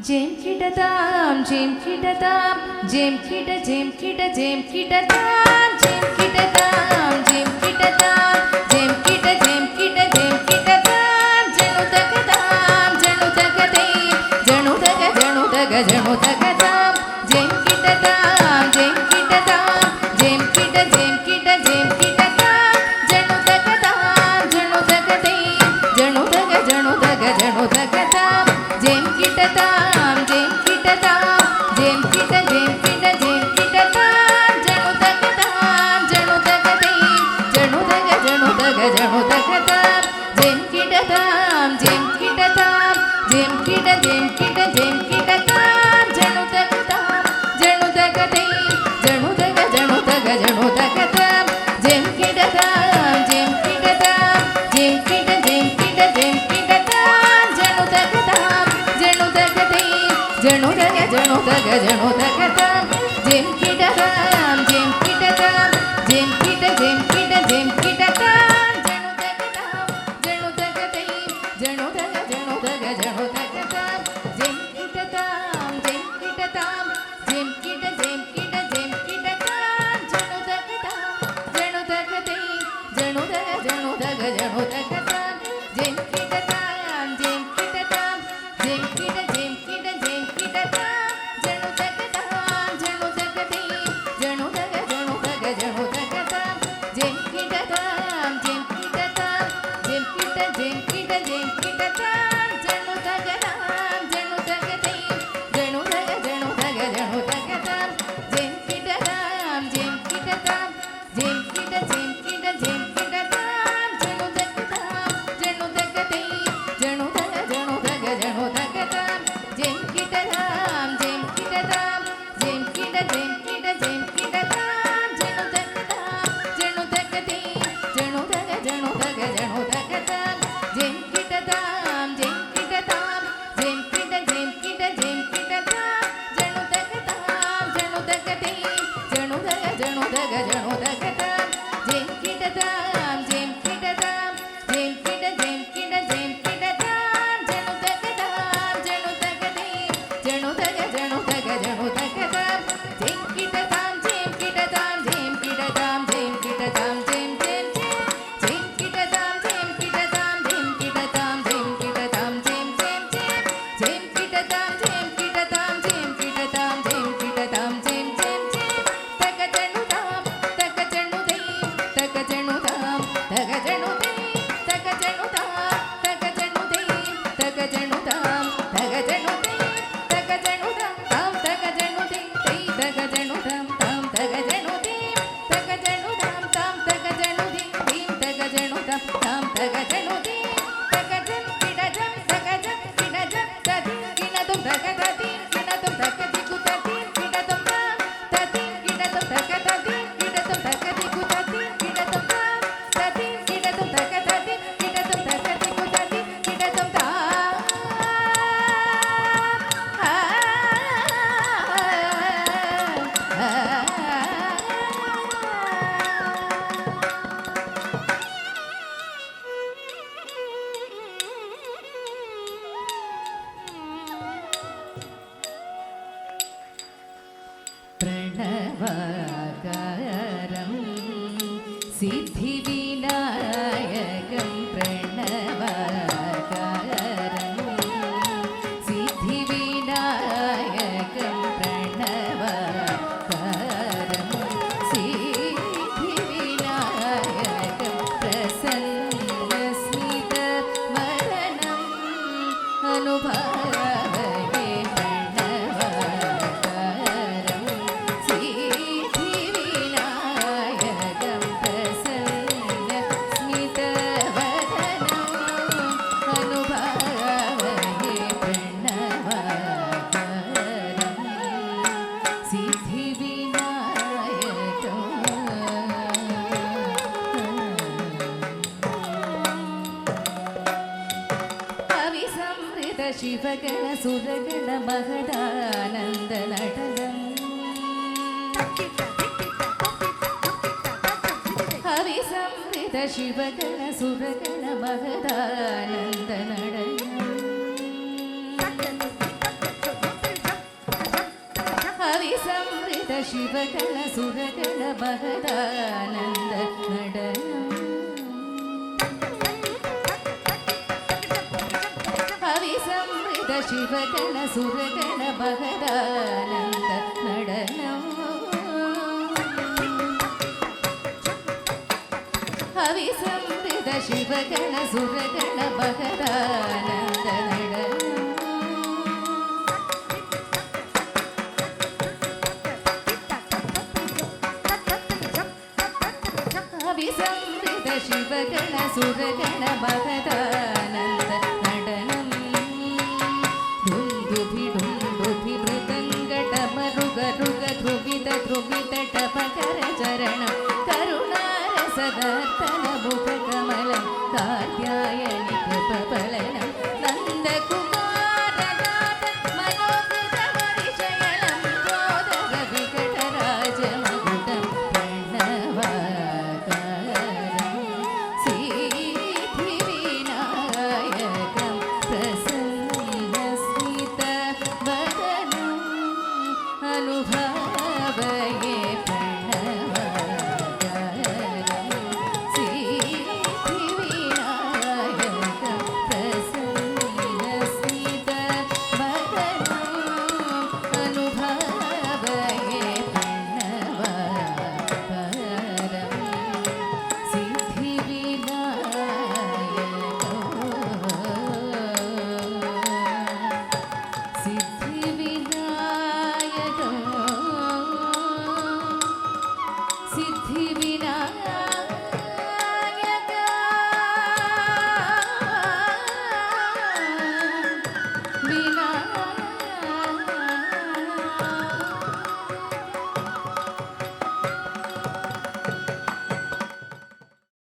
Jam kidatam, jam kidatam, jam kida, jam kida, jam kidatam, jam kidatam, jam kidatam, jam kida, jam kida, jam kidatam, janu tagatam, janu tagatam, janu taga, janu taga, janu tagatam, jam kidatam, jam kidatam, jam kida, jam kida, jam kidatam, janu tagatam, janu tagatam, janu taga, janu taga, janu tagatam, jam kidatam, jam kidatam, jam kida, jam kida, jam kidatam, janu tagatam, janu tagatam, janu taga, janu taga, janu tagatam, jam kidatam, jam kidatam, jam kida, jam kida, jam kidatam, janu tagatam, janu tagatam, janu taga, janu taga, janu tagatam, jam kidatam, jam kidatam, jam kida, jam kida, jam kidatam, janu tagatam, janu tagatam, janu taga, janu taga, janu tagatam, jam kidatam, jam kidatam, jam kida, jam kida, jam kidatam, janu tagatam, janu tagatam, janu taga, janu taga, janu tagatam, jam kidatam, jam kidatam, jam kida, jam kida, jam kidatam, janu tagatam, janu tagatam, janu taga, janu taga, janu tagatam, jam kidatam, jam kidatam, jam kida, jam kida, jam kidatam, janu tagatam, janu tagatam, janu taga, janu taga, janu tagatam, jam kidatam, jam kidatam, jam kida, jam kida, jam kidatam, janu tagatam, janu tagatam, janu taga, janu taga, janu tagatam, jam kidatam, jam kidatam, jam kida, jam kida, jam kidatam, janu tagatam, janu tagatam, janu taga, janu taga, janu tagatam, jam kidatam, jam kidatam, jam kida, jam kida, jam kidatam, janu tagatam, janu tagatam, janu taga, janu taga, janu tagatam, jam kidatam, jam kidatam, jam kida, jam kida, jam kidatam, janu tagatam, janu tagatam, janu taga, janu taga, janu tagatam, jam kidatam, jam kidatam, jam kida, jam kida, jam kidatam, janu tagatam, janu tagatam, janu taga, janu taga, janu tagatam, jam kidatam, jam kidatam, jam kidatam, jam kidatam, jam jam jam kidatam, jam kidatam, jam kidatam, jam kidatam, jam jam jam kidatam, jam kidatam, jam kidatam, jam kidatam, jam jam jam taga janu tam, taga janu dei, taga janu tam, taga janu dei, taga janu tam, taga janu dei, taga janu tam, taga janu dei, taga janu tam, taga janu dei, taga janu tam, taga janu dei, taga janu tam, taga janu dei, taga janu tam, taga janu dei, taga jam kida jam, taga jam kida jam, tadi kina tum taga tadi kina tum taga diku tadi kida tum tam, tadi kida tum taga tadi kida tum taga diku tadi kida tum tam, tadi kida tum taga tadi kida tum taga diku tadi kida tum tam. പ്രണവാകാരം Siddhivinayakam പ്രണവാകാരം Siddhivinayakam പ്രണവാകാരം Siddhivinayakam പ്രസന്നസ്മിതവദനം അനുഭാവയേ പ്രണവാകാരം Siddhivinayakam പ്രസന്നസ്മിതവദനം അനുഭാവയേ പ്രണവാകാരം അവിസംഹൃത ശിവഗണ സുരഗണ മഹദാനന്ദ നടനം അവിസംഹൃത ശിവഗണ സുരഗണ മഹദാനന്ദ നടനം ഹരിസംവൃത ശിവഗണ സുരഗണ മഹദാനന്ദ നടനം ഹരിസംവൃത ശിവഗണ സുരഗണ മഹദാനന്ദ നടനം ഹരിസംവൃത ശിവഗണ സുരഗണ മഹദാനന്ദ നടനം വിസംവൃത ശിവഗണ സുരഗണ മഹദാനന്ദ നടനം ധുന്ദുഭി ധുന്ദുഭി മൃദംഗടമരുഗരുഗ ധ്രുവിത ധ്രുവിത ടപകര ചരണം കരുണാരസദർത്തന മുഖകമലം കാർത്യായനി കൃപബലനം നന്ദകുമാരനാഥ മനോഹൃത പരിചയനം ദ്യോതക വികടരാജമകുടം